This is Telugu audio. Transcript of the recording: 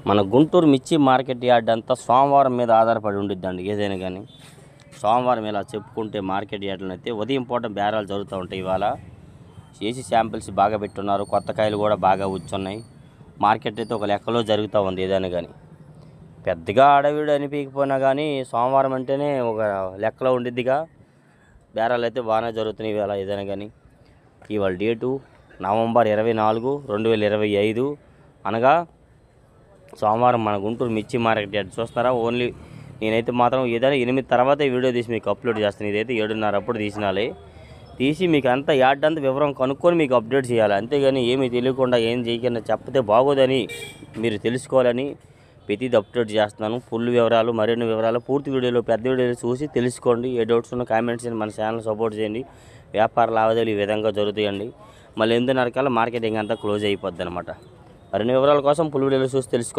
మన గుంటూరు మిర్చి మార్కెట్ యార్డ్ అంతా సోమవారం మీద ఆధారపడి ఉండిద్దండి. ఏదైనా కానీ సోమవారం ఇలా చెప్పుకుంటే మార్కెట్ యార్డ్లో అయితే ఉదయం పూట బేరాలు జరుగుతూ ఉంటాయి. ఇవాళ చేసి శాంపిల్స్ బాగా పెట్టున్నారు, కొత్త కాయలు కూడా బాగా వచ్చున్నాయి. మార్కెట్ అయితే ఒక లెక్కలో జరుగుతూ ఉంది. ఏదైనా కానీ పెద్దగా అడవిడు అనిపించకపోయినా కానీ సోమవారం అంటేనే ఒక లెక్కలో ఉండిద్దిగా. బేరాలు అయితే బాగానే జరుగుతున్నాయి ఇవాళ. ఏదైనా కానీ ఇవాళ డేటు నవంబర్ 24, 2025 అనగా సోమవారం మన గుంటూరు మిర్చి మార్కెట్ యార్డ్ చూస్తున్నారా. ఓన్లీ నేనైతే మాత్రం ఏదైనా 8 తర్వాతే వీడియో తీసి మీకు అప్లోడ్ చేస్తాను. ఇదైతే 7:30 అప్పుడు తీసి మీకు అంతా యార్డ్ అంతా వివరం కనుక్కొని మీకు అప్డేట్ చేయాలి. అంతేగాని ఏమీ తెలియకుండా ఏం చేయకుండా చెప్తే బాగోదని మీరు తెలుసుకోవాలని ప్రతిది అప్డేట్ చేస్తున్నాను. ఫుల్ వివరాలు, మరిన్ని వివరాలు పూర్తి వీడియోలో పెద్ద వీడియోలో చూసి తెలుసుకోండి. ఏ డౌట్స్ ఉన్న కామెంట్స్ చేయండి, మన ఛానల్ సపోర్ట్ చేయండి. వ్యాపార లావాదేవీలు ఈ విధంగా జరుగుతాయండి. మళ్ళీ 8:30 కల్లా మార్కెటింగ్ అంతా క్లోజ్ అయిపోద్ది అనమాట. మరిన్ని వివరాల కోసం ఫుల్ వీడియోలో చూసి తెలుసుకోండి.